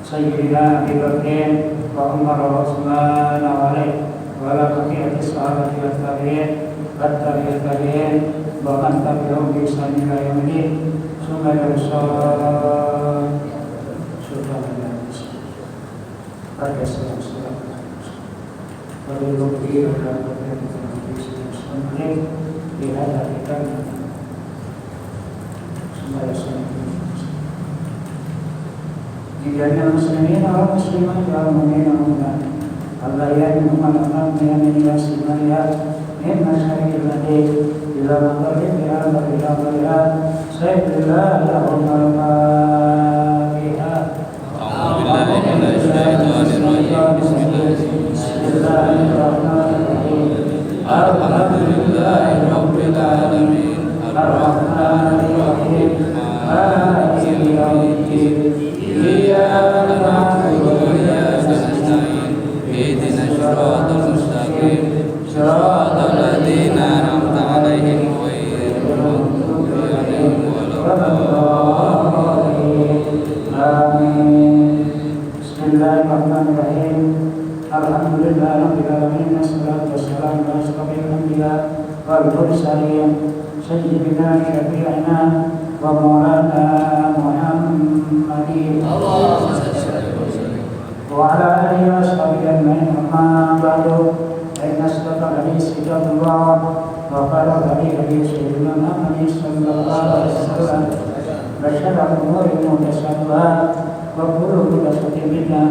Sayyidina Abi Bakrin wa Umar wa Utsman wa Ali wa ala baqiyati sahabati wa tabi'in wa man tabi'ahum bi ihsan ila yaumil din. Summa rasul subhanallah pada salam pada lokasi dan pada di hadapan kita semua Jadinya muslimin wa muslimat wa mu'minin wa mu'minat Allah ya minhum al-amam min yasimaniyat min masyarakat ladih ila maqarib ila maqarib sayyidillah lahum al-fatiha A'udhu billahi minasyaitanir rajim Bismillahirrahmanirrahim Alhamdulillahi rabbil alamin Ar-Rahmanir Rahim Maliki yaumiddin إياك نعبد وإياك نستعين اهدنا الصراط المستقيم صراط الذين أنعمت عليهم غير المغضوب عليهم ولا الضالين آمين بسم الله الرحمن الرحيم الحمد لله رب العالمين والصلاة والسلام على أشرف الأنبياء والمرسلين سيدنا شفيعنا ومولانا محمد وعلى آله وصحبه أجمعين أما بعد فإن أصدق الحديث كتاب الله وخير الهدي هدي سيدنا محمد صلى الله عليه وسلم وشر الأمور محدثاتها وكل محدثة بدعة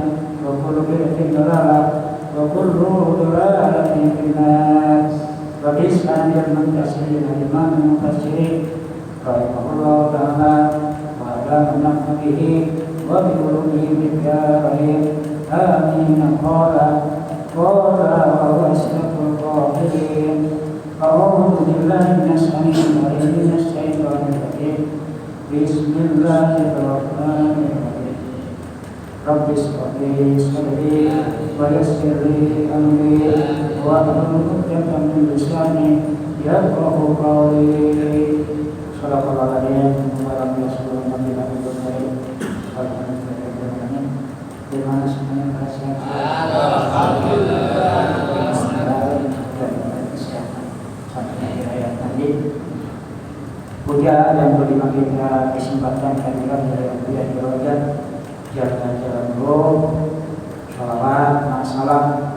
وكل بدعة ضلالة وكل ضلالة في النار وبإسناد المنتصرين الإمام المفسرين رحمه الله تعالى وعلى نحمده وبقلوبه بالدارين آمين قال وهو أصدق القائلين أعوذ بالله من السميع العليم من الشيطان الرجيم بسم الله الرحمن الرحيم رب اشرح لي صدري ويسر لي أمري واحلل عقدة من لساني يفقهوا قولي صدق الله العظيم ورب يسر من Terima kasih. Alhamdulillah. Puja dan berterima kita kesempatan kehadiran dari Abdullah Jawaban jalan-jalan roh, sholawat, salam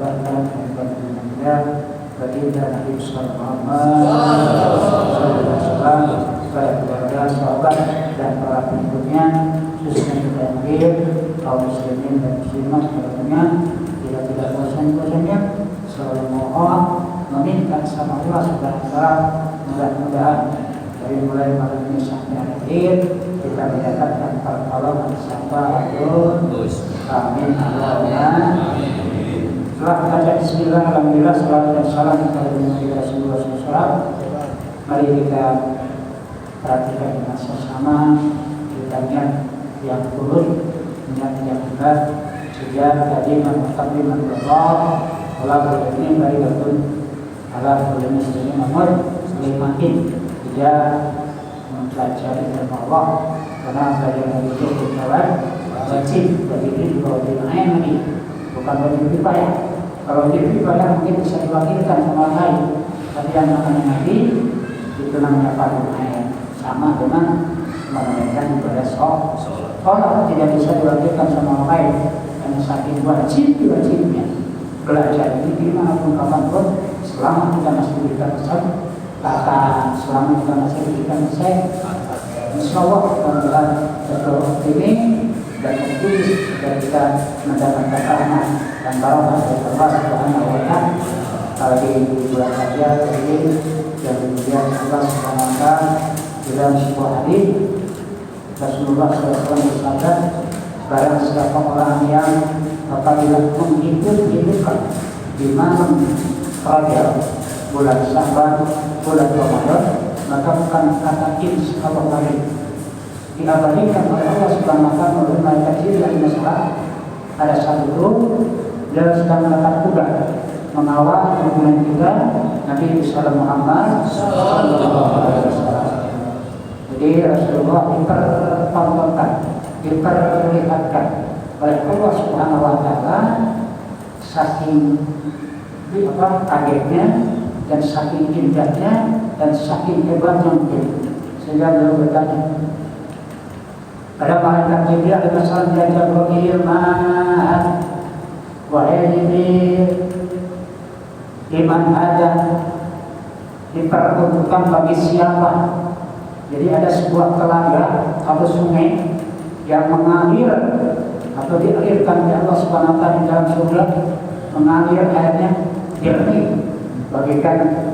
sebarkan kepada baginda Nabi Muhammad SAW, kepada keluarga, sahabat dan para pengikutnya, khususnya kita yang hadir, kaum muslimin dan muslimat semuanya, tidak bosan-bosannya selalu mohon meminta sama Allah Subhanahu wa taala, mudah-mudahan dari mulai malam ini sampai akhir kita mendapatkan pertolongan syafaatun. Amin. Allahumma. Setelah baca bismillah, alhamdulillah, salawat dan salam kepada Nabi Rasulullah SAW, mari kita perhatikan dengan sesama kitanya yang turun dan yang berat sejak tadi mengatakan Allah berani dari betul Allah berani sendiri nomor semakin tidak mempelajari ilmu Allah, karena belajar itu berjalan wajib bagi diri bahwa lain lagi bukan wajib kifayah. Kalau wajib kifayah mungkin bisa diwakilkan sama lain, tapi yang namanya Nabi itu namanya fardu ain, sama dengan menunaikan ibadah sholat tidak bisa diwakilkan sama orang lain, karena saking wajibnya belajar ini dimanapun kapanpun selama kita masih diberikan kata selama kita masih diberikan insya Allah kita betul ini dan optimis dan kita mendapatkan rahmat dan barokah dari Allah Subhanahu wa taala di bulan Rajab ini, dan kemudian Allah Subhanahu wa taala dalam sebuah hadis Rasulullah SAW bersabda, barang siapa orang yang apabila menghidupkan di malam Rajab, bulan Sya'ban, bulan Ramadan, maka bukan kata insya Allah lagi diabadikan oleh Allah Subhanahu wa taala oleh malaikat Jibril dan masalah. Ada satu grup yang sedang melekat kuda mengawal hubungan juga Nabi Muhammad SAW. Jadi Rasulullah dipertontonkan, diperlihatkan oleh Allah Subhanahu wa taala saking kagetnya dan saking indahnya dan saking hebatnya mungkin, sehingga beliau bertanya pada malaikat Jibril ada masalah dia Jibril, wahai Jibril, iman ada diperuntukkan bagi siapa? Jadi ada sebuah telaga atau sungai yang mengalir atau dialirkan oleh Allah Subhanahu wa taala di dalam surga, mengalir airnya jernih bagaikan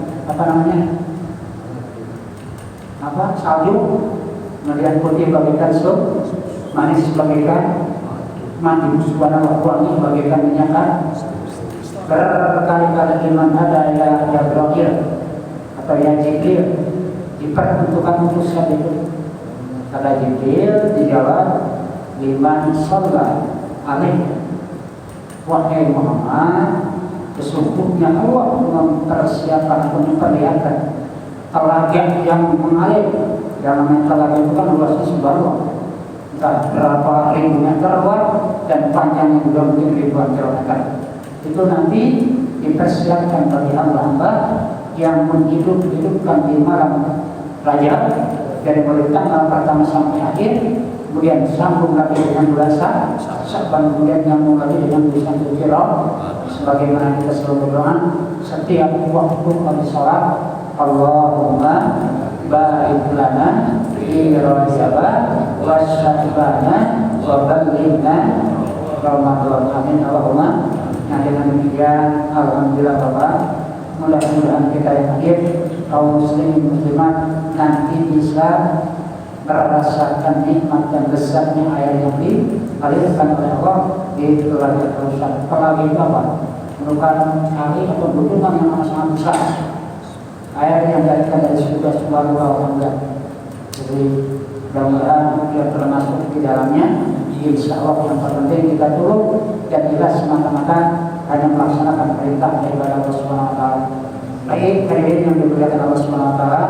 salju, kemudian putih bagaikan sup, manis bagaikan madu, subhanallah wangi bagaikan minyak. Berkali-kali iman ada ya Jibril atau ya Jibril diperuntukkan untuk saat itu. Kata Jibril dijawab, liman shalla alaihi, wahai Muhammad, sesungguhnya Allah mempersiapkan atau memperlihatkan telaga yang mengalir. Yang namanya telaga itu kan luasnya subhanallah, entah berapa ribu meter luas dan panjangnya juga mungkin ribuan kilometer. Itu nanti dipersiapkan bagi hamba-hamba yang menghidupkan di malam Rajab dari mulai tanggal pertama sampai akhir, kemudian sambung lagi dengan bulan Sya'ban, kemudian nyambung lagi dengan bulan Dzulhijjah. Sebagaimana kita selalu berdoa setiap waktu kami sholat, Allahumma barik lana fi Rajab wa Sya'ban wa ballighna Ramadan. Amin Allahumma. Nah, dengan demikian alhamdulillah Bapak, mudah-mudahan kita yang hadir kaum muslimin muslimat nanti bisa merasakan nikmat dan lezatnya air yang dialirkan oleh Allah di telaga Kautsar. Telaga itu apa? Merupakan kali atau bendungan yang sangat besar, air yang dialirkan dari surga subhanallah alhamdulillah. Jadi mudah-mudahan kita termasuk di dalamnya. Insya Allah yang terpenting kita turun dan kita semata-mata hanya melaksanakan perintah daripada Allah Subhanahu wa taala. Baik, hadirin yang dimuliakan Allah Subhanahu wa taala,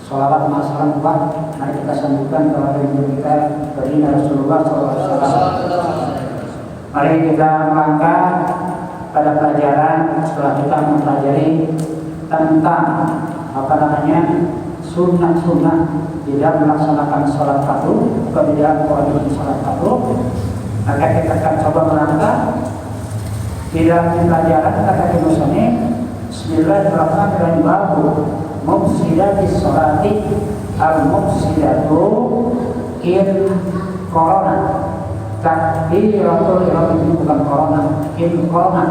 sholawat masalah Pak, mari kita sambungkan kepada hidup kita baginda Rasulullah SAW. Mari kita melangkah pada pelajaran setelah kita mempelajari tentang sunnah-sunnah di dalam melaksanakan sholat fardu atau di dalam kewajiban sholat fardu. Maka kita akan coba melangkah Di dalam pelajaran kata musonif, Bismillahirrahmanirrahim, babu mufsidati sholati al-mufsidatu in corona. Takbiratul ihram ini bukan corona, in corona.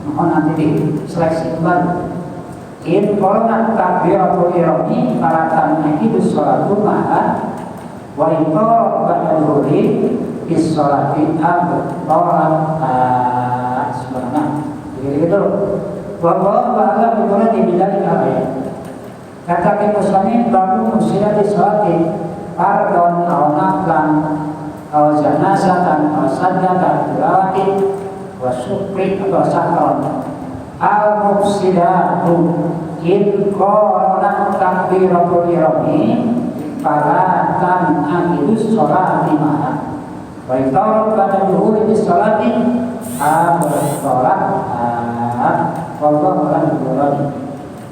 Mohon nanti diseleksi kembali. In corona takbiratul ihram ini para tanaidu sholatu ma'a wa in qara ba'da dhuhri bis sholati al-qara. Subhanallah. Jadi gitu. Wallahu a'lam bimuradi bidzalik ayat. Kata muslimin babu mufsidati sholati fardhon aw naflan aw janazatan aw sajdatan tilawati wa syukri atau sakron al mufsidatu in qara takbiratul ihrami fala tan'aqidus sholati ma'a wa iqtar pada dhuhuri bis sholati al-sholat wallahu a'lam bimuradi.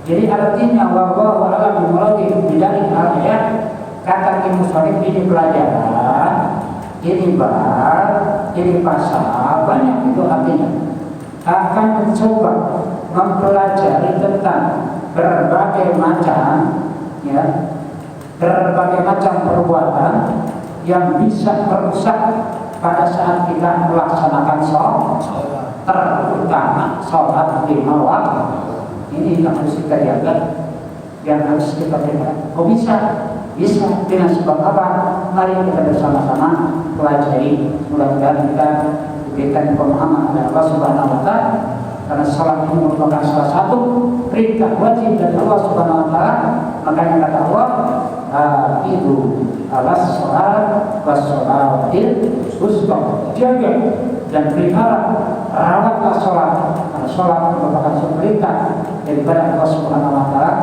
Jadi artinya wallahu a'lam bimuradi bidzalik ayat. Kata musonif ini pelajaran, ini bab, ini pasal, banyak itu artinya. Akan mencoba mempelajari tentang berbagai macam, ya, berbagai macam perbuatan yang bisa merusak pada saat kita melaksanakan sholat, terutama sholat lima waktu. Ini yang harus kita jaga, yang harus kita jaga. Kok bisa? Bisa dengan sebab apa? Mari kita bersama-sama pelajari. Mudah-mudahan kita diberikan pemahaman oleh Allah Subhanahu wa Ta'ala, karena salat ini merupakan salah satu perintah wajib dari Allah Subhanahu wa Ta'ala. Makanya kata Allah, itu alas sholat wassolatil wusta, jaga dan pelihara, rawatlah sholat, karena sholat merupakan satu perintah daripada Allah Subhanahu wa Ta'ala.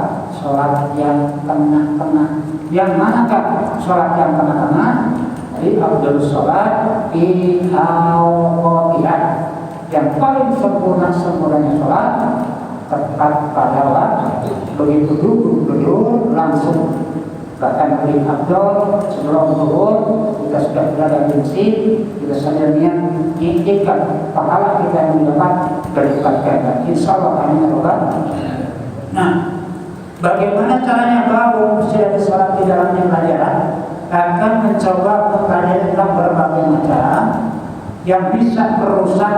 Sholat yang kena-kena, yang manakah sholat yang kena-kena? Jadi afdhalus sholat fi awqatiha, yang paling sempurnanya sholat tepat pada waktu. Begitu duduk langsung, bahkan lebih afdal sebelum zuhur kita sudah berada di masjid, kita saja niat inginkan pahala kita yang mendapat berlipat ganda, insyaallah. Amin. Nah, bagaimana caranya baru sudah sholat di dalamnya pelajaran? Akan mencoba mempelajari tentang berbagai macam yang bisa merusak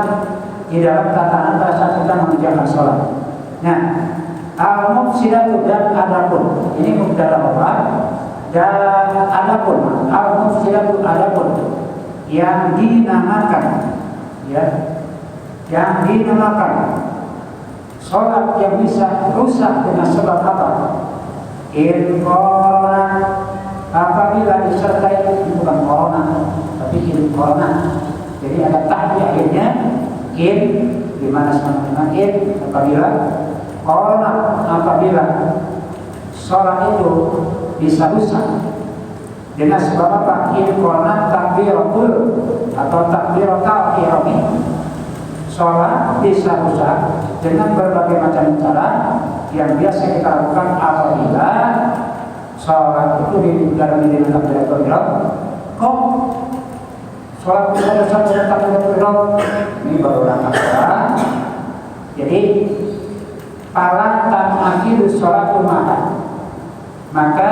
di dalam tatanan pada saat kita mengerjakan sholat. Nah, al-mufsidatu dan adapun, ini mubtada khabar, dan adapun al-mufsidatu adapun yang dinamakan, ya, yang dinamakan sholat yang bisa rusak dengan sebab apa? Corona, apabila disertai, bukan corona tapi corona. Jadi ada tak di akhirnya, di mana sama dengan apabila corona, apabila sholat itu bisa rusak dengan sebab apa? Corona takbiratul atau takbiratul ihrami. Sholat bisa rusak dengan berbagai macam cara yang biasa kita lakukan apabila sholat itu didalamnya dengan takbiratul ihram. Kok sholat bisa rusak dengan takbiratul ihram? Ini baru langkah. Jadi fala tan'aqidus sholatu ma'a, maka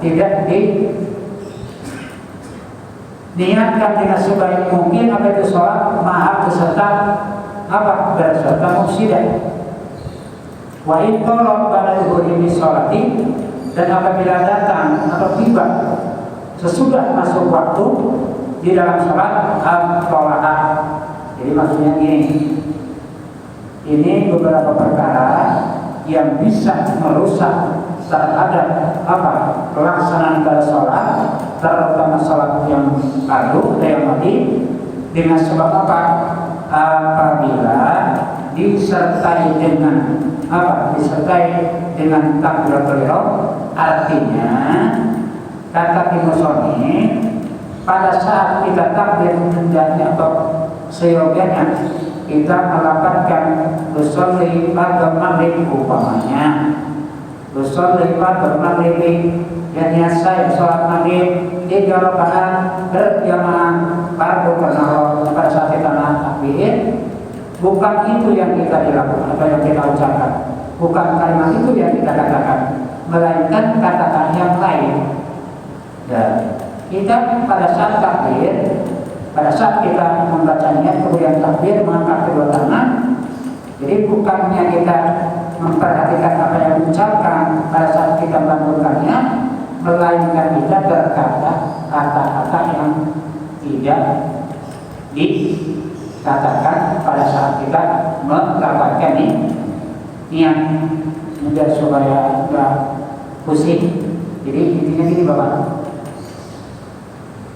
tidak niatkan dengan sebaik mungkin apa itu sholat maha beserta apa? Beserta mufsidah. Wa in qala ba'da dhuhri sholati, dan apabila datang atau tiba sesudah masuk waktu di dalam sholat al-qaraah. Jadi maksudnya ini beberapa perkara yang bisa merusak terhadap apa? Pelaksanaan pada sholat, terutama sholat yang fardu atau yang wajib, dengan sebab apa? Apabila disertai dengan apa? Disertai dengan takbiratul ihram. Artinya kata musonif, pada saat kita takbir hendaknya atau seyogianya kita melakukan usolli pada maghrib umpamanya, usolli pada maghrib, yang saya sholat maghrib 3 rakaat berjamaah fardu karena pada saat kita takbir, bukan itu yang kita dilakukan atau yang kita ucapkan, bukan kalimat itu yang kita katakan, melainkan kata-kata yang lain. Ya, kita pada saat takbir, pada saat kita membacanya kemudian takbir mengangkat kedua tangan, jadi bukannya kita memperhatikan apa yang diucapkan pada saat kita melantunkannya, melainkan kita berkata kata-kata yang tidak dikatakan pada saat kita melafalkan niat, biar supaya nggak pusing. Jadi intinya gini Bapak,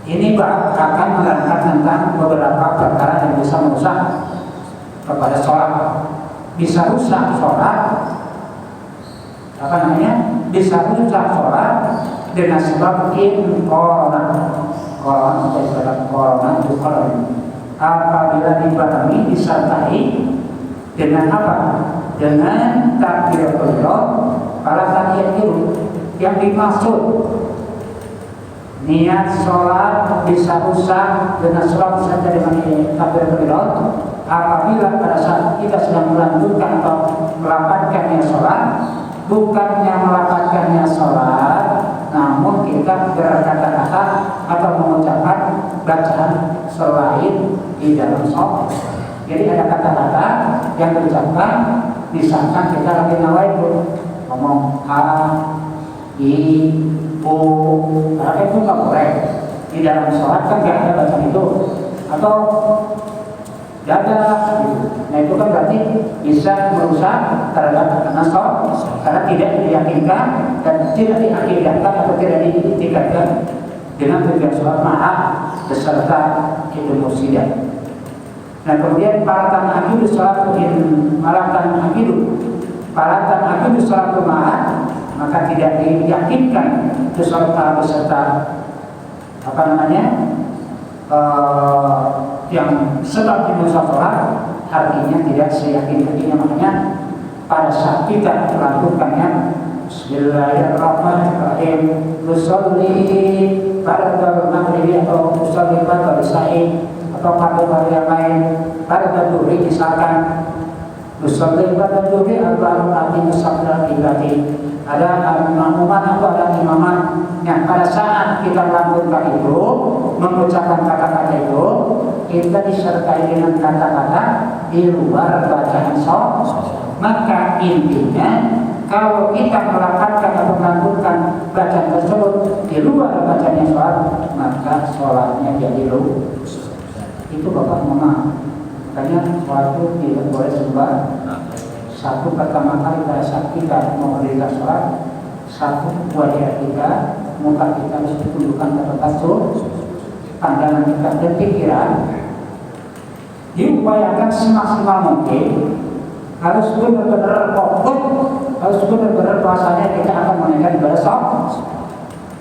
ini Bapak akan menerangkan tentang beberapa perkara yang bisa merusak kepada sholat, bisa rusak sholat, bisa rusak sholat dengan sebab corona itu apabila dibarengi disertai dengan apa? Dengan takbiratul ihram pada tahiyat itu. Yang dimaksud niat sholat bisa rusak dengan sebab saja dengan takbiratul ihram apabila pada saat kita sedang melanjutkan atau melafazkannya sholat, bukannya melafazkannya sholat, namun kita berkata-kata atau mengucapkan bacaan selain di dalam sholat. Jadi ada kata-kata yang diucapkan, misalkan kita lagi nawaitu ngomong a, i, u, karena itu nggak boleh di dalam sholat, kan nggak ada bacaan itu, atau dada gitu. Nah itu kan berarti bisa merusak terhadap sholat karena tidak diyakinkan dan tidak diakidahkan atau tidak diitikadkan dengan tujuan sholat maaf beserta itu musidah. Nah kemudian paratan akidu sholat maaf, maka tidak diyakinkan beserta yang sebab dimusa sholat, artinya tidak seyakin-yakinnya. Makanya pada saat kita melakukannya Bismillahirrahmanirrahim, nusolli pada maghrib atau nusolli pada isya'i atau pada yang lain, pada duhur misalkan nusolli pada duhur al-ba'ati musabda ibadi, ada makmuman atau ada imaman yang pada saat kita melakukan itu, mengucapkan kata-kata itu, kita disertai dengan kata-kata di luar bacaan sholat. Maka intinya kalau kita melafazkan atau melantunkan bacaan tersebut di luar bacaan sholat, maka sholatnya jadi rusak. Itu Bapak mohon. Makanya sholat itu tidak boleh sembah. Satu, pertama kali pada saat kita mau mendirikan sholat, satu, wajah kita, muka kita harus ditundukkan ke tempat pandangan kita dan pikiran diupayakan semaksimal mungkin, harus benar-benar fokus, harus benar-benar bahasanya kita akan menaikkan ibadah sholat.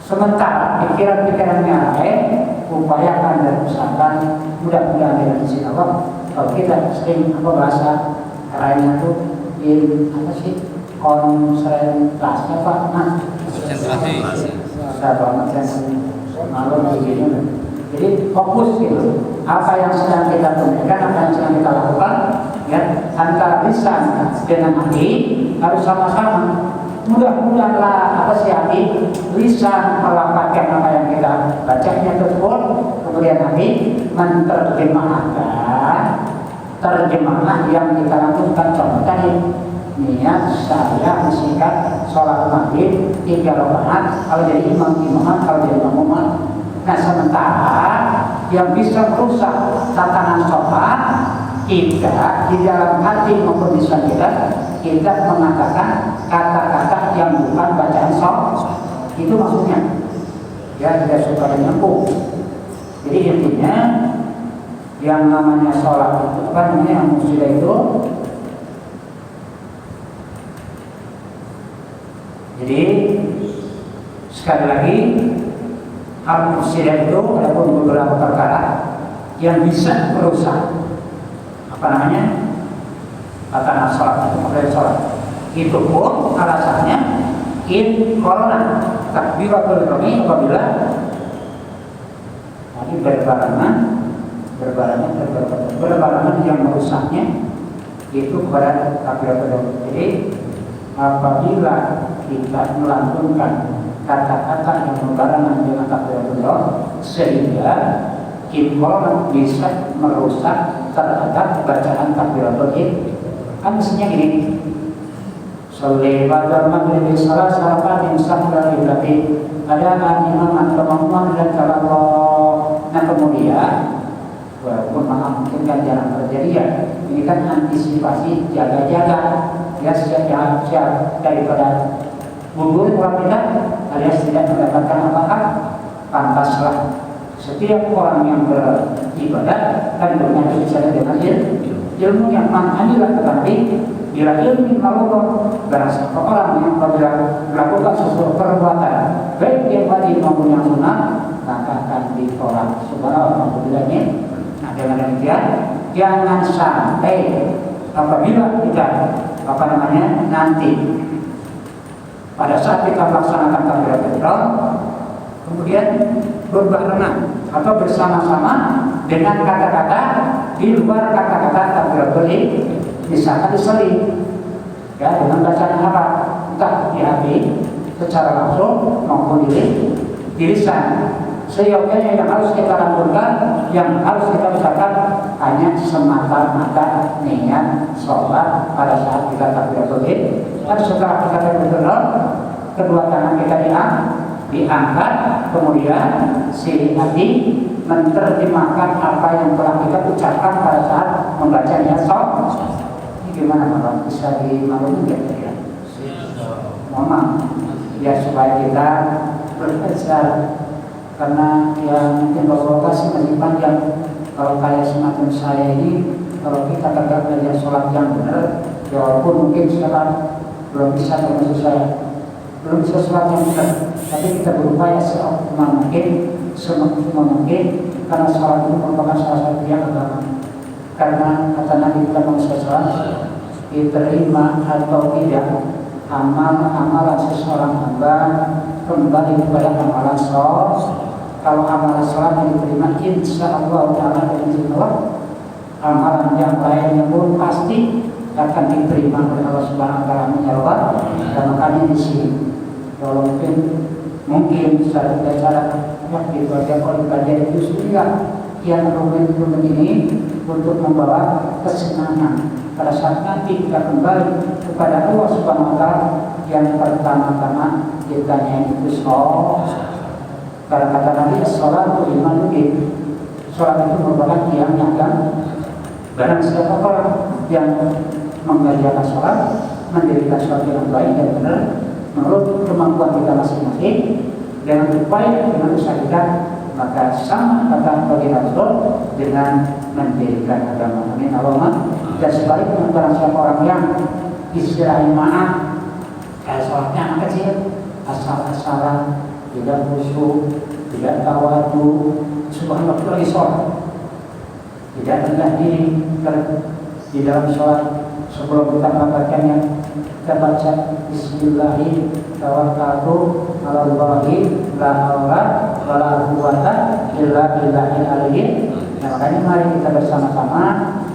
Sementara pikiran-pikirannya lain, upayakan dan usahakan mudah-mudahan dengan izin Allah. Kalau kita sering bahasa lainnya tuh konsentrasi Pak, konsentrasi banget yang malu begini. Jadi fokus gitu, apa yang sedang kita tunaikan, apa yang sedang kita lakukan, ya, antara lisan dengan hati harus sama-sama. Mudah-mudahanlah hati lisan melafazkan apa yang kita bacanya tersebut, kemudian hati menerjemahkan terjemahan yang kita lakukan. Contoh tadi, niat saya mensingkat sholat maghrib 3 rakaat, kalau jadi imam, kalau jadi makmum. Nah sementara yang bisa merusak tatanan sholat kita di dalam hati maupun lisan kita mengatakan kata-kata yang bukan bacaan sholat. Itu maksudnya, ya, tidak supaya nyambung. Jadi intinya yang namanya sholat itu yang musidah itu, jadi sekali lagi al-musidah itu ada pun beberapa perkara yang bisa merusak tatanan sholat itu pun alasannya corona takbiratul ihram apabila tadi berbarengan berbarengan yang merusaknya itu kepada takbiratul. Jadi apabila kita melantunkan kata-kata yang berbarengan dengan takbiratul sehingga iqamah bisa merusak terhadap bacaan takbiratul kan mestinya gini. Sholli pada maghrib salah salatin sahra lillahi ada imam atau makmum dan kalau nah kemudian walaupun maaf mungkin kan jarang terjadi ya, ini kan antisipasi jaga-jaga ya siap daripada gugur orang kita alias tidak mendapatkan apa-apa. Pantaslah setiap orang yang beribadah kan bernyata bicara dengan ilmu yang manhajlah tetapi bila ilmu Allah berasa orang yang melakukan sesuatu perbuatan baik yang wajib maupun yang sunnah maka akan ditolak subhanallah. Nah dengan demikian jangan sampai apabila kita nanti pada saat kita melaksanakan takbiratul ihram kemudian berbarengan atau bersama-sama dengan kata-kata di luar kata-kata takbiratul ihram, misalkan diseling ya dengan bacaan apa entah di hati secara langsung maupun di lisan. Seyogyanya yang harus kita lakukan, yang harus kita ucapkan hanya semata-mata niat sholat pada saat kita takbiratul ihram. Dan setelah kita takbiratul ihram, kedua tangan kita diangkat, kemudian si hati menerjemahkan apa yang telah kita ucapkan pada saat membaca niat sholat. Ini gimana Pak? Bisa dimaklumi nggak ya? Mohon ya supaya kita belajar. Karena ya mungkin bapak sih masih panjang. Kalau kayak semacam saya ini, kalau kita tegak belajar sholat yang benar, ya walaupun mungkin sekarang belum bisa termasuk saya, belum bisa sholat yang benar, tapi kita berupaya seoptimal mungkin, semaksimal mungkin, karena sholat itu merupakan salah satu yang agama. Karena kata Nabi kita sholat diterima atau tidak amalan seseorang hamba kembali kepada amalan sholat. Kalau amalan sholat yang diterima insya Allah ta'ala dengan izin Allah, amalan yang lainnya pun pasti akan diterima oleh Allah Subhanahu wa ta'ala menyalawat. Dan makanya di sini kalau mungkin secara cara yang dibaca oleh belajar itu sudah yang rumit ini untuk membawa kesenangan pada saat nanti kita kembali kepada Allah Subhanahu wa ta'ala. Yang pertama-tama ditanya itu sholat. Karena kata Nabi sholat itu iman itu, sholat itu merupakan tiang yang barang siapa orang yang mengerjakan sholat, mendirikan sholat yang baik dan benar menurut kemampuan kita masing-masing dengan upaya dengan usaha kita, maka sama kata bagi Rasul dengan mendirikan agama. Amin Allahumma. Dan sebaliknya barang siapa orang yang istilahnya maaf kayak sholatnya anak kecil, asal-asalan, tidak khusyuk, tidak tawadu, subhanallah lagi sholat, tidak rendah diri di dalam sholat. Sebelum kita melakukannya, kita baca Bismillahi tawakkaltu ala Allahi la haula wala quwwata illa billahil aliyyil. Nah, makanya mari kita bersama-sama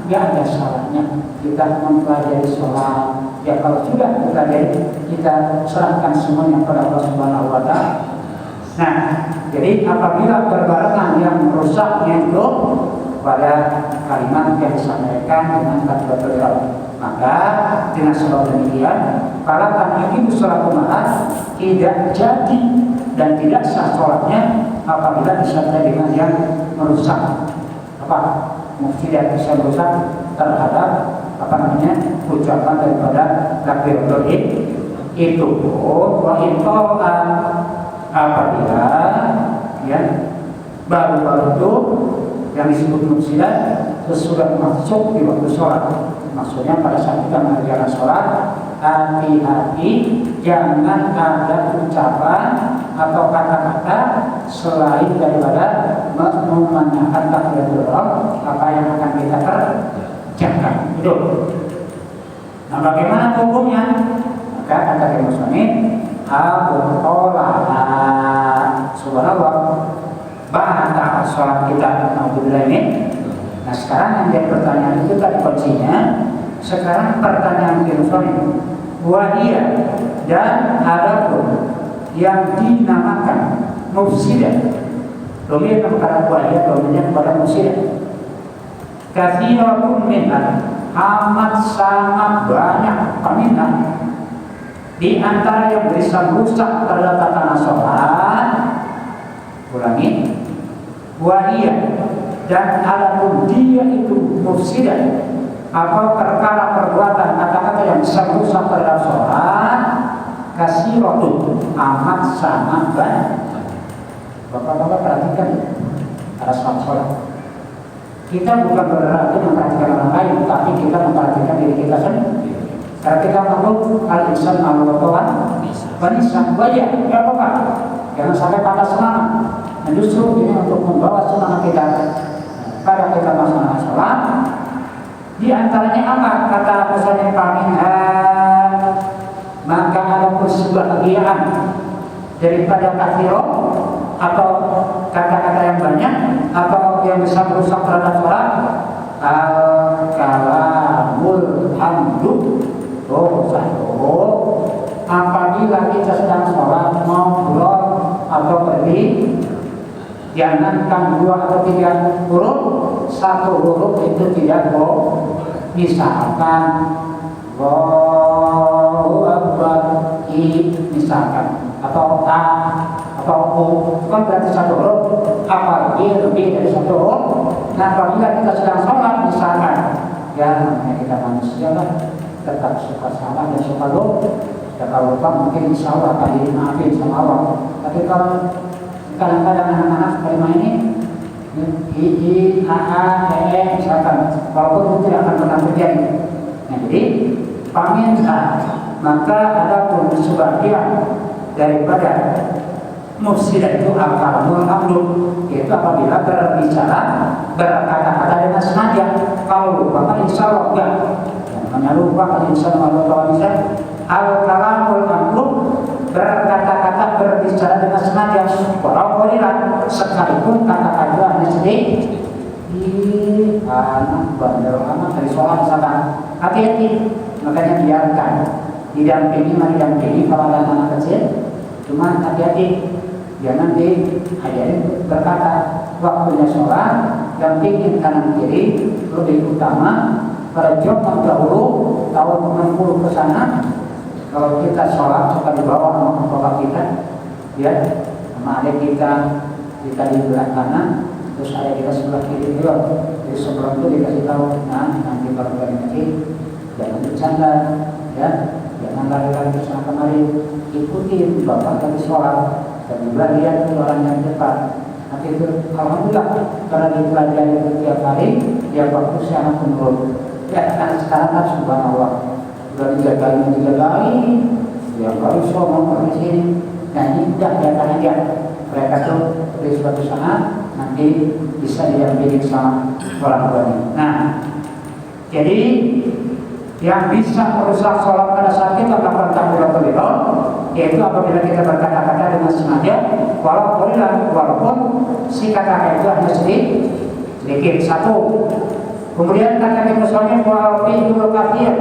ya ada syaratnya kita mempelajari sholat. Ya kalau sudah kita serahkan semuanya kepada Allah Subhanahu wa ta'ala. Nah, jadi apabila berbarengan yang merusaknya itu pada kalimat yang disampaikan dengan takbiratul ihram, maka dengan sebab demikian para tabi'in sholat jamaah tidak jadi dan tidak sah sholatnya apabila disertai dengan yang merusak tidak bisa merusak terhadap ucapan daripada takbiratul ihram itu. Wa apabila ya baru-baru itu yang disebut mufsidat sesudah masuk di waktu sholat, maksudnya pada saat kita mengerjakan sholat hati-hati jangan ada ucapan atau kata-kata selain daripada memandangkan takbiratul ihram apa yang akan kita kerjakan itu. Nah bagaimana hukumnya? Maka kata muslimin subhanallah batal sholat kita. Alhamdulillah ini Nah sekarang yang jadi pertanyaan itu tadi kuncinya. Sekarang pertanyaan filosofi, wahia dan adapun yang dinamakan mufsidah. Domin perkara wahia dominnya kepada mufsidah. Kathiratun minha, amat sangat banyak peminat di antara yang bisa merusak terhadap tata sholat. Ulangi, wahia dan adapun dia itu mufsidah atau perkara perbuatan kata-kata yang bisa merusak terhadap sholat, kasirotun amat sangat banyak. Bapak-bapak perhatikan pada sholat. Kita bukan berarti memperhatikan orang lain, tapi kita memperhatikan diri kita sendiri. Karena kita makhluk al-insan al-watohan Vanisa, wajah, ya Bapak. Jangan sampai patah semangat. Dan justru ini untuk membawa semangat kita pada kita melaksanakan sholat. Di antaranya apa? Kata misalnya paminhan, maka ada sebagian daripada kathiro atau kata-kata yang banyak atau yang bisa merusak terhadap sholat. Al-kalamul hamdu apabila kita sedang sholat ngobrol atau pergi, jangankan 2 atau 3 huruf, 1 huruf itu tidak boleh. Misalkan Allahu Akbar, misalkan atau A atau U, kan berarti 1 huruf, apalagi lebih dari 1 huruf. Nah apabila kita sedang sholat misalkan, ya namanya kita manusia lah, tetap suka salah dan suka lupa. Ya kalau lupa mungkin insya Allah akan dimaafin sama Allah. Tapi kalau kadang-kadang anak-anak kalimat ini I, A, E, misalkan, walaupun itu tidak akan pernah terjadi. Nah jadi paminta, maka ada pun sebagian daripada mufsidah itu al-kalamul hamdu, yaitu apabila berbicara berkata-kata dengan sengaja. Kalau lupa kan insya Allah enggak. Namanya lupa kan insya Allah bisa. Al-kalamul hamdu, berkata-kata berbicara dengan sengaja, walau bolehlah sekalipun kata-kata hanya sedikit. Anak bandel anak dari sholat misalkan, hati-hati, makanya biarkan didampingi, kalau ada anak kecil, cuma hati-hati, jangan diajarin berkata waktunya sholat, dampingin kanan kiri, lebih utama pada zaman dahulu tahun 60 ke sana. Kalau kita sholat suka dibawa sama bapak kita, ya, sama adik kita di belah kanan, terus adik kita sebelah kiri juga. Jadi sebelum itu dikasih tahu, nah nanti kalau kalian kecil jangan bercanda, ya, jangan lari-lari ke sana kemari, ikutin bapak tadi sholat dan juga lihat orang yang dekat. Nanti itu alhamdulillah karena dipelajari itu tiap hari, dia bagus sangat menurut. Ya kan sekarang kan subhanallah. Sudah dijagai, ya kalau ngomong di sini, nah ini tidak biarkan aja. Mereka tuh di suatu saat nanti bisa diambil sama orang tuanya. Nah, jadi yang bisa merusak sholat pada saat kita melakukan takbiratul ihram, yaitu apabila kita berkata-kata dengan sengaja, walaupun si kata-kata itu hanya sedikit, 1. Kemudian kata misalnya wa'afidul kathir,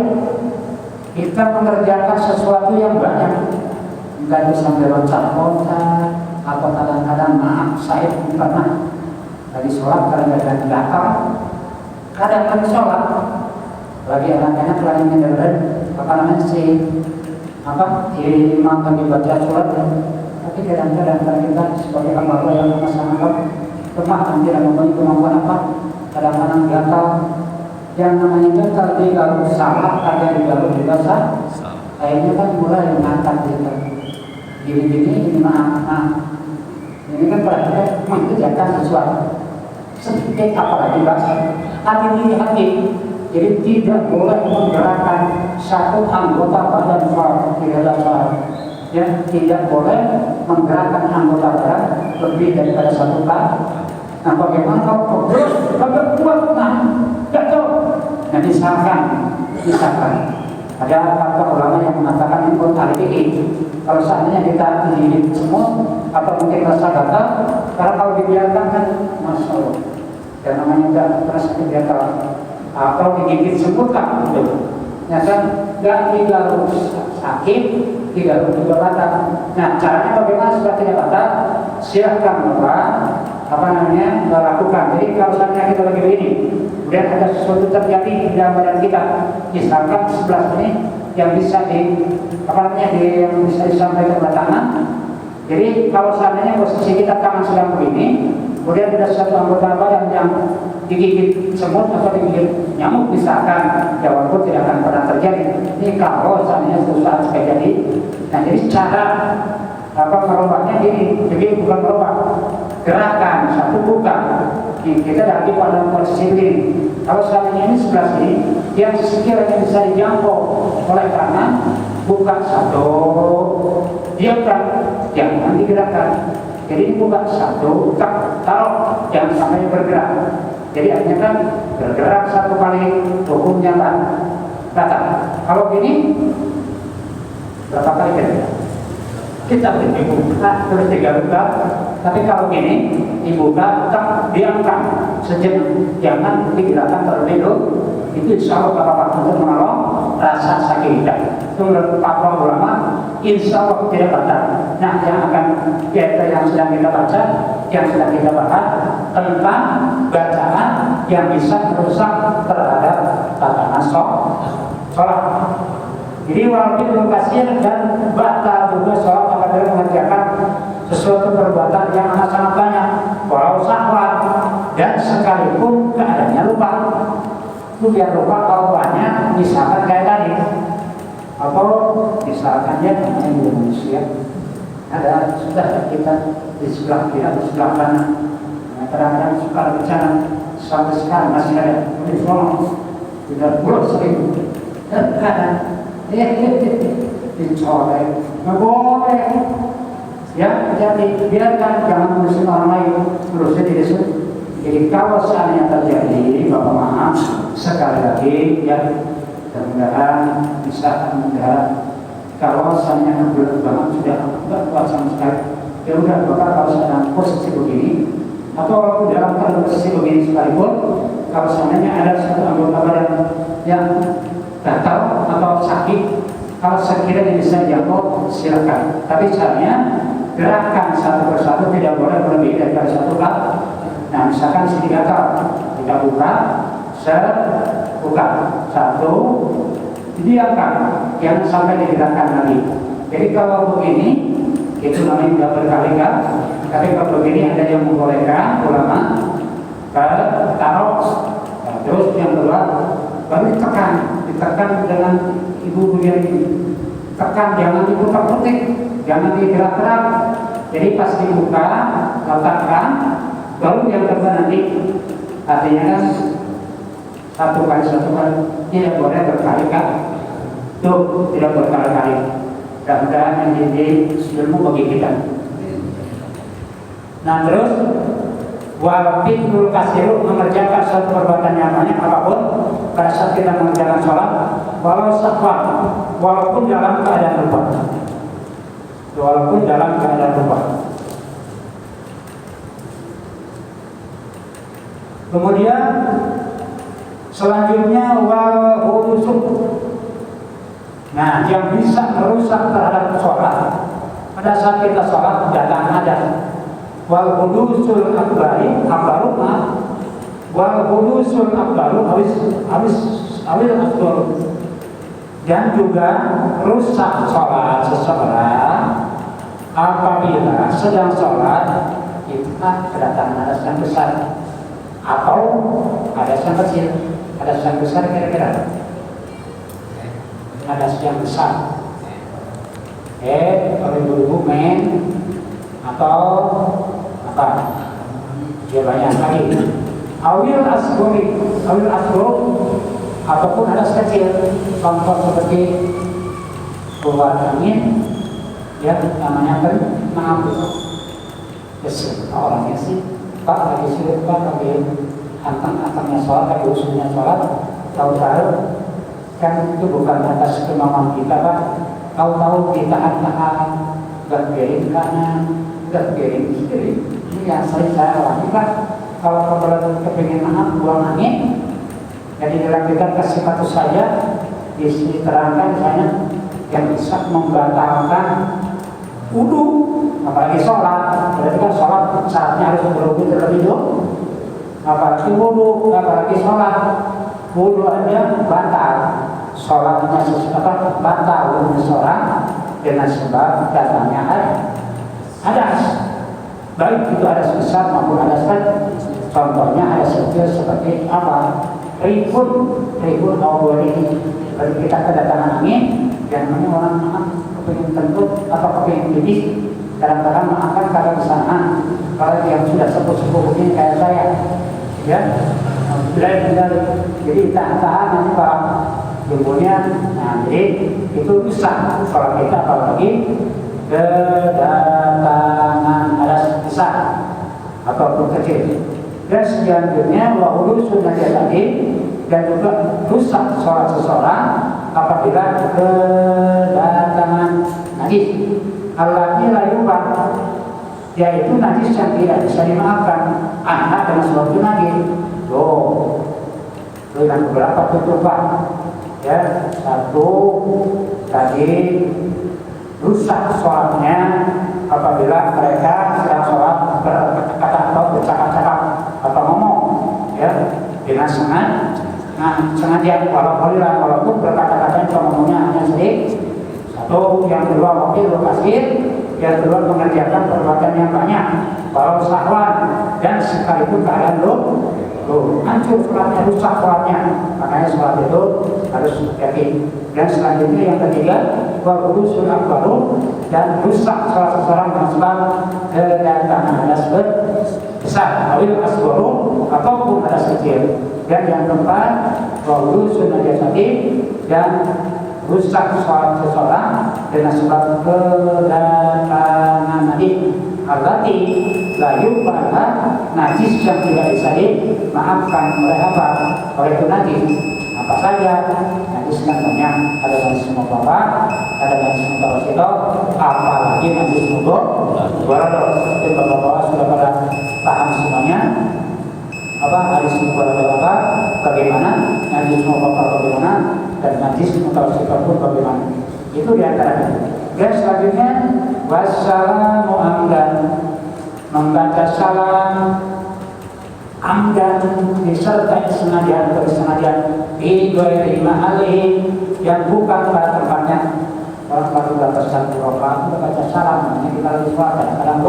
kita mengerjakan sesuatu yang banyak, enggak bisa meloncat-loncat, atau kadang-kadang maaf saya pernah tadi sholat karena gatal, kadang sholat lagi anak-anak lagi mendengar imam kami baca sholat, tapi kadang-kadang kita sebagai hamba yang memasankan lemah nanti ada kemampuan kadang-kadang gatal. Yang namanya gatal di kalau salah, ada di kalau juga salah. Akhirnya kan mulai mengangkat kita. Gini-gini, maaf. Ini kan berarti mengerjakan sesuatu. Sedikit apalagi bahasa. Hati-hati. Jadi tidak boleh menggerakkan satu anggota badan sholat di dalam sholat. Ya, tidak boleh menggerakkan anggota badan lebih daripada 1 kali. Nah, bagaimana kalau agak kuat, jatuh. Nah, misalkan ada kata ulama yang mengatakan ikut al-fiqih. Kalau seandainya kita semut atau mungkin rasa gatal, karena kalau dibiarkan kan, masya Allah, yang namanya udah pernah sakit gatal atau digigit semut kan gitu. Ya kan nggak digaruk sakit, digaruk juga batal. Nah caranya bagaimana supaya tidak batal? Silahkan melakukan. Jadi kalau misalnya kita lagi begini, kemudian ada sesuatu terjadi di dalam badan kita, misalkan sebelah ini yang bisa yang bisa disampaikan oleh tangan. Jadi kalau seandainya posisi kita tangan sedang begini, kemudian ada satu anggota badan yang digigit semut atau digigit nyamuk misalkan, ya walaupun tidak akan pernah terjadi. Ini kalau seandainya suatu saat terjadi. Nah jadi cara merubahnya gini, jadi bukan merubah, gerakan satu buka. Kita lagi pada posisi ini. Kalau seandainya ini sebelah sini, yang sekiranya bisa dijangkau oleh tangan, buka satu, diamkan, jangan digerakkan. Jadi buka satu, taruh, jangan sampai bergerak. Jadi artinya kan bergerak satu kali, hukumnya batal. Kalau gini, berapa kali kira-kira? Kita boleh dibuka, terus dibuka. Tapi kalau gini, dibuka, diamkan sejenak, jangan digerakkan terlebih dulu. Itu insya Allah Bapak untuk menolong rasa sakit kita. Itu menurut para ulama, insya Allah tidak batal. Nah, yang sedang kita baca, yang sedang kita bahas tentang bacaan yang bisa merusak terhadap tatanan sholat. Jadi walaupun belum kasir dan batal juga sholat apabila mengerjakan sesuatu perbuatan yang sangat banyak, walau sahwan dan sekalipun keadaannya lupa. Itu biar lupa kalau banyak, misalkan kayak tadi, atau misalkan dia namanya juga manusia, ada sudah kita di sebelah kiri atau sebelah kanan, kadang-kadang suka bencana sampai sekarang masih ada di Solo, tidak pulau sering dan kadang dicolek, nggak boleh. Ya, jadi biarkan, jangan merusak orang lain, merusak diri sendiri. Jadi kalau seandainya terjadi, Bapak maaf sekali lagi ya, mudah-mudahan bisa kalau seandainya bulan banget sudah nggak kuat sama sekali, ya udah Bapak kalau sedang posisi begini atau dalam posisi begini sekalipun, kalau seandainya ada satu anggota badan yang gatal atau sakit, kalau sekiranya bisa jatuh silakan. Tapi caranya gerakan satu persatu, tidak boleh lebih dari satu kali. Nah misalkan sini gatal, kita buka, buka satu, didiamkan, jangan sampai digerakkan lagi. Jadi kalau begini, itu namanya tidak berkali-kali. Tapi kalau begini ada yang membolehkan ulama, taruh, terus yang kedua baru ditekan dengan ibu begini, tekan, jangan diputar-putar, jangan digerak-gerak. Jadi pas dibuka, letakkan, baru yang kedua nanti, artinya kan satu kali, tidak boleh berkali-kali. Tuh, tidak berkali-kali. Dan menjadi ilmu bagi kita. Nah terus, walaupun kasiru mengerjakan suatu perbuatan yang banyak apapun pada saat kita mengerjakan sholat, walau sahwan, walaupun dalam keadaan lupa. Kemudian selanjutnya wal hudusuk. Nah, yang bisa merusak terhadap sholat pada saat kita sholat datang ada wal hudusul akbari akbaruma, wal hudusul akbaru habis akbar, dan juga rusak sholat seseorang apabila sedang sholat itu kedatangan hadas yang besar atau hadas yang kecil. Hadas yang besar kira-kira hadas yang besar, kalau ibu-ibu atau apa? Ya banyak lagi. Awil asgori ataupun hadas kecil, contoh seperti keluar angin, ya namanya kan menghapus. Yes, orangnya sih Pak lagi sulit, Pak lagi antang-antangnya sholat, lagi usulnya sholat, tahu-tahu kan itu bukan atas kemauan kita, Pak. Tahu-tahu ditahan-tahan, gak gerin kanan, gak gerin kiri. Ini yang sering saya alami, Pak. kalau kebetulan kepingin maaf buang angin, jadi dilanjutkan ke sifat saja diterangkan misalnya yang bisa membatalkan wudu, apalagi sholat. Berarti kan sholat syaratnya harus berwudu terlebih dahulu, apalagi wudu, apalagi sholat. Wudu aja batal, sholatnya batal wudu seorang dengan sebab datangnya hadas, baik itu hadas besar maupun hadas kecil. Contohnya hadas kecil seperti apa? Ribut awali. Berarti kita kedatangan angin, yang namanya orang kepingin kentut atau kepingin pipis, kadang-kadang maafkan karena kesalahan. Kalau yang sudah sepuh-sepuh ini kayak saya, ya, jadi tahan nanti para ibunya, nah jadi itu bisa sholat kita apalagi kedatangan hadas besar ataupun kecil. Dan selanjutnya wahulu sunnah tadi, dan juga rusak sholat seseorang apabila kedatangan najis. Alladzi la yubah, yaitu najis yang tidak bisa dimaafkan. Anak dengan suatu najis. Dengan beberapa tutupan, ya, satu tadi rusak sholatnya apabila mereka sedang sholat berkata atau bercakap-cakap atau ngomong, ya, dengan sengaja walaupun berkata-kata yang ngomongnya hanya sedikit. Satu, yang kedua wakil kasir, yang kedua mengerjakan perbuatan yang banyak, kalau sahwan dan sekalipun keadaan hancur sholatnya, rusak sholatnya. Makanya sholat itu harus yakin. Dan selanjutnya yang ketiga, wahudusul akbaru, dan rusak sholat seseorang dengan sebab kedatangan hadas besar, awil asbaru ataupun hadas kecil. Dan yang keempat, wahudusul najasati, dan rusak sholat seseorang dengan sebab kedatangan najis. Alati layu pada najis yang tidak bisa dimaafkan oleh apa? Oleh itu najis. Apa saja najis kan banyak, ada najis mubarak, ada najis mutawasito, apalagi najis mubarak. Seperti bapak-bapak sudah pada paham semuanya. Apa hadis mubarak apa? Bagaimana najis mubarak bagaimana, dan najis mutawasito pun bagaimana? Itu diantaranya. Dan selanjutnya wassalamu amdan, membaca salam amdan disertai sengaja atau disengaja di ghairi mahalihi, yang bukan pada tempatnya. Orang baru dapat satu rakaat membaca salam, ini kita lagi sholat, kadang-kadang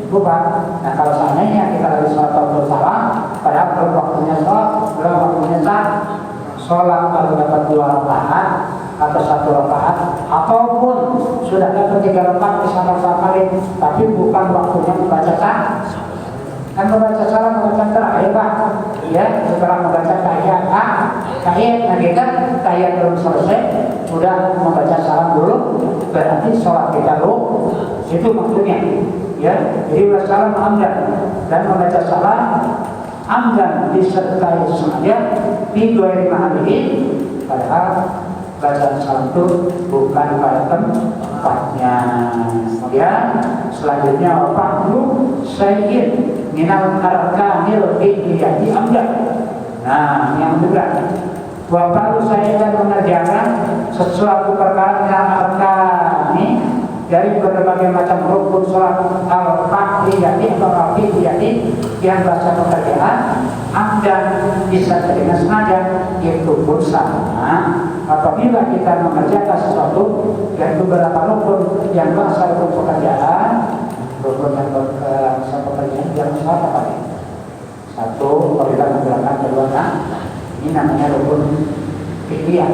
bukan. Nah kalau seandainya kita lagi sholat atau bersalam, padahal belum waktunya sholat, belum waktunya sholat, baru dapat 2 rakaat atau 1 rakaat, ataupun sudah dapat 3 rakaat bisa kali, tapi bukan waktunya membaca salam. Kan membaca salam membaca terakhir Pak, ya, setelah membaca tahiyat nah kita tahiyat belum selesai, sudah membaca salam dulu, berarti sholat kita dulu, itu maksudnya, ya. Jadi wassalam amdan, dan membaca salam amdan disertai sengaja di ghairi mahalihi, padahal bacaan salam itu bukan pada tempatnya. Kemudian selanjutnya waqa'lu syai'in minal arkanil fi'liyati amdan. Nah, yang kedua, waqa'lu syai'in, dan mengerjakan sesuatu perkara minal arkani, dari berbagai macam rukun sholat al-fa'liyati atau al-fi'liyati, yang bahasa pekerjaan amdan bisa dengan sengaja, itu pun sama apabila kita mengerjakan sesuatu dan beberapa rukun yang bahasa rukun pekerjaan, rukun yang bahasa pekerjaan yang sholat apa ya? Satu, apabila menggerakkan kedua, ini namanya rukun fi'liyah.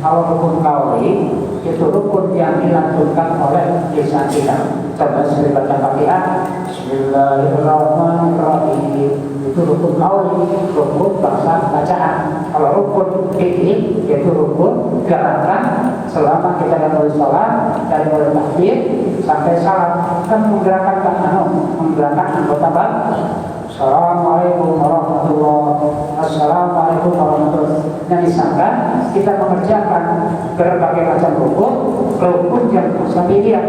Kalau rukun qauli itu rukun yang dilakukan oleh lisan kita. Coba saya baca Fatihah, Bismillahirrahmanirrahim. Itu rukun qauli, rukun bahasa bacaan. Kalau rukun fi'li yaitu rukun gerakan selama kita dalam sholat, dari mulai takbir sampai salam, kan menggerakkan anggota badan. Assalamualaikum warahmatullahi wabarakatuh. Assalamualaikum warahmatullahi wabarakatuh. Yang disangka kita mengerjakan berbagai macam rukun yang sampai dia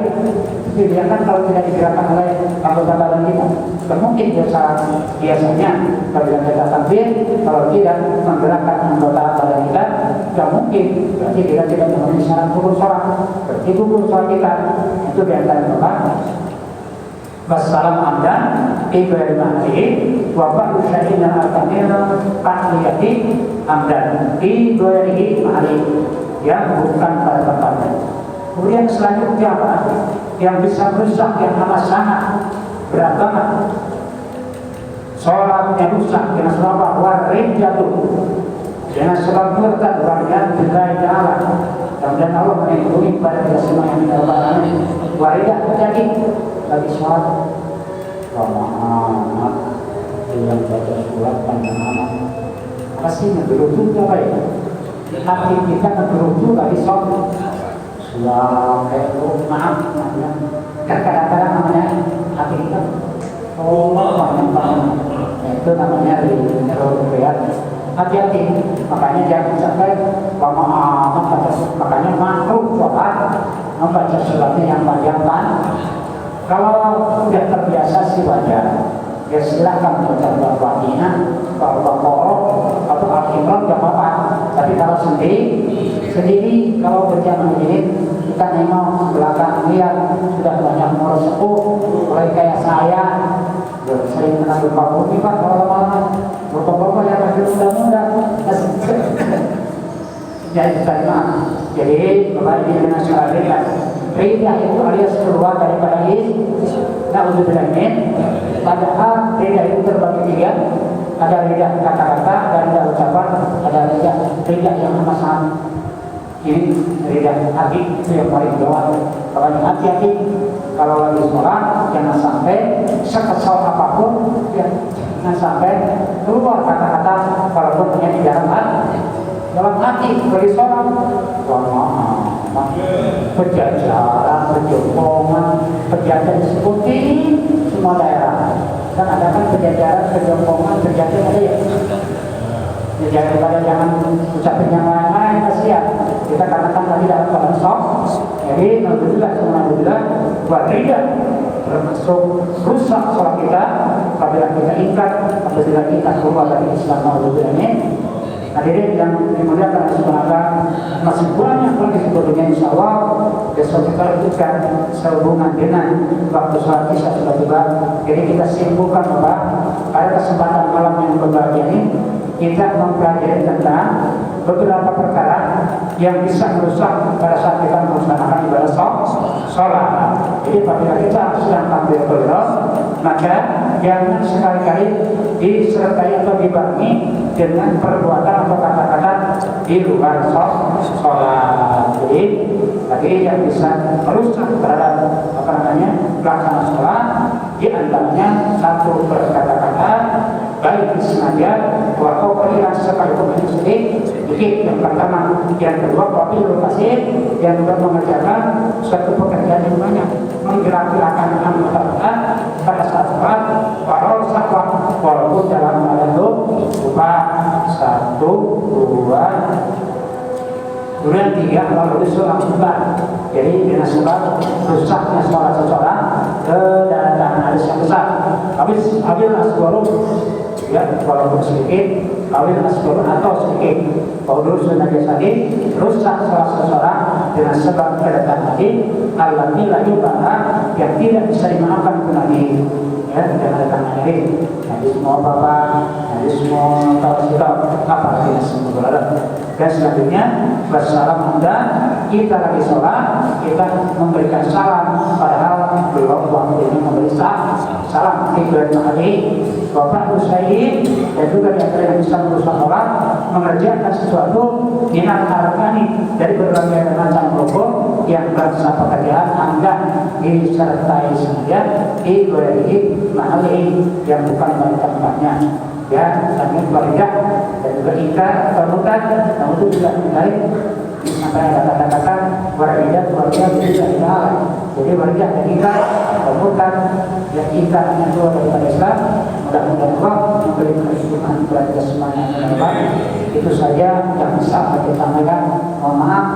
kan kalau tidak digerakkan oleh anggota badan kita, mungkin biasanya kalau kita takbir, kalau tidak menggerakkan anggota badan kita, tidak mungkin. Berarti kita tidak memenuhi syarat rukun sholat. Berarti rukun sholat kita itu diantara apa? Wassalam amdan ibadah ma'li wa ba'du syai'in al-kamil tahliyati amdan ibadah ma'li, yang bukan pada tempatnya. Kemudian selanjutnya apa? Yang bisa merusak, yang amat sangat berat banget, sholatnya rusak dengan sebab warid jatuh, dengan sebab murtad waridan billahi ta'ala. Dan Allah melindungi pada kita semua yang kita alami. Waridah terjadi bagi sholat. Maaf, yang baca sholat panjang amat. Pastinya berutuh apa ya? Hati kita berutuh bagi sholat. Maaf, kadang-kadang namanya hati kita itu namanya riwayat. Hati-hati, makanya jangan sampai makanya makruh sholat membaca suratnya yang panjang. Kalau sudah terbiasa sih wajar, ya silahkan baca Al-Fatihah, Al-Baqarah atau Al-Imran gak apa-apa. Tapi kalau sendiri kalau berjamaah ini kita nengok belakang lihat sudah banyak orang sepuh, mulai kayak saya sering kena lupa bumi Pak kalau lama-lama bapak-bapak yang masih muda-muda jadi terima. Jadi Bapak Ibu dengan syariat ridah itu alias keluar daripada na'udzubillahin. Padahal ridah itu terbagi tiga. Ada ridah kata-kata, ada ridah ucapan, ada ridah yang sama. Ini ridah hati itu yang paling bawah. Makanya hati-hati kalau lagi sholat, jangan sampai sekesal apapun, ya, jangan sampai keluar kata-kata walaupun hanya di dalam hati bagi sholat. Pejajaran, pejongkongan, pejajaran seperti semua daerah. Kan ada kan pejajaran, pejongkongan, pejajaran ada ya. Jadi pada jangan ucapin yang lain-lain, kasihan. Kita katakan tadi dalam keadaan shock. Jadi alhamdulillah buat tidak termasuk rusak sholat kita apabila kita ingkar, apabila kita keluar dari Islam alhamdulillah. Hadirin yang dimuliakan Allah Subhanahu, masih banyak lagi sebetulnya insya Allah besok kita lanjutkan sehubungan dengan waktu sholat isya sudah tiba. Jadi kita simpulkan bahwa pada kesempatan malam yang berbahagia ini kita mempelajari tentang beberapa perkara yang bisa merusak pada saat kita melaksanakan ibadah sholat. Jadi apabila kita sedang tampil beliau, maka jangan sekali-kali disertai atau dibarengi dengan perbuatan atau kata-kata di luar sholat. Jadi tadi yang bisa merusak terhadap pelaksanaan sholat, di antaranya satu berkata-kata baik disengaja atau kalian sekalipun sedikit yang pertama, yang kedua kopi lokasi yang sudah mengerjakan suatu pekerjaan yang banyak menggerak-gerakkan anggota pada saat sholat walau sakwa walaupun dalam keadaan lupa. 1, 2, kemudian 3 lalu sholat sunnah. Jadi dengan sebab rusaknya sholat seseorang kedatangan hadis yang besar habis asgharu ya walaupun sedikit awil asgharu atau sedikit qaulul sunnah jadi rusak sholat seseorang dengan sebab kedatangan hadis allati la yubaha yang tidak bisa dimaafkan pun lagi ya dengan datang hadis mau apa hadis mau tahu apa hadis semua. Dan selanjutnya wassalam anda kita lagi sholat kita memberikan salam padahal belum waktunya memberi salam ibadah hari bapak Usaid dan juga di antara yang bisa merusak sholat mengerjakan sesuatu minat harakani dari berbagai macam rukun yang berasa pekerjaan anda disertai saja ibadah mahali yang bukan pada tempatnya ya, sambil berhijab dan juga ingkar atau murtad, namun itu juga menarik sampai ada kata-kata berhijab tidak halal. Jadi berhijab dan ingkar atau murtad yang ingkarnya keluar daripada Islam. Mudah-mudahan Allah memberi kehidupan kepada semuanya yang baik. Itu saja, jangan sampai kita sampaikan. Mohon maaf,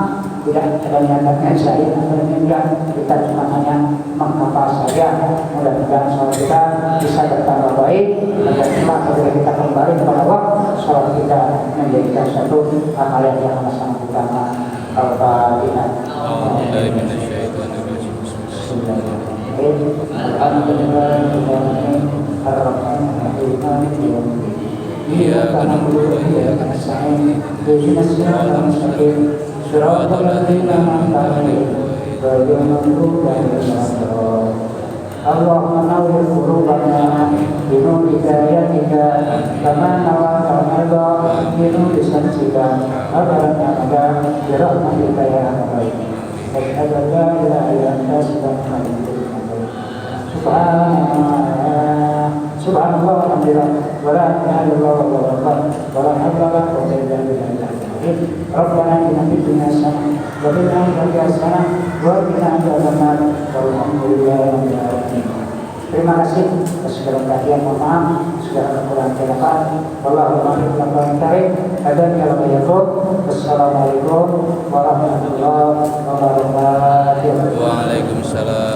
tidak ada niatnya saya dan kita cuma hanya menghafal saja. Mudah-mudahan sholat kita bisa bertambah baik agar apabila kita kembali kepada waktu sholat kita menjadikan satu amalan yang sangat utama. Al-Fatihah. Iyyaka na'budu wa iyyaka nasta'in. Ihdinas siratal mustaqim. Shiratal ladzina an'amta 'alaihim ghairil maghdubi 'alaihim waladdallin. Allahumma nawwir qulubana bi nuri hidayatika kama nawwarta al-ardha bi nuri syamsika wa barakna bi rahmatika ya arhamar rahimin. Asyhadu an la ilaha illa anta astaghfiruka wa atubu ilaik. Subhanallah walhamdulillah wa la ilaha illallah wallahu akbar wa la hawla wa la quwwata illa billah. Rabbana atina fid dunya hasanah wa fil akhirati hasanah wa qina adzabannar. Walhamdulillahi rabbil alamin. Terima kasih atas segala perhatian, mohon maaf segala kekurangan kelemahan. Wallahu a'lam. Wassalamualaikum warahmatullahi wabarakatuh. Waalaikumsalam.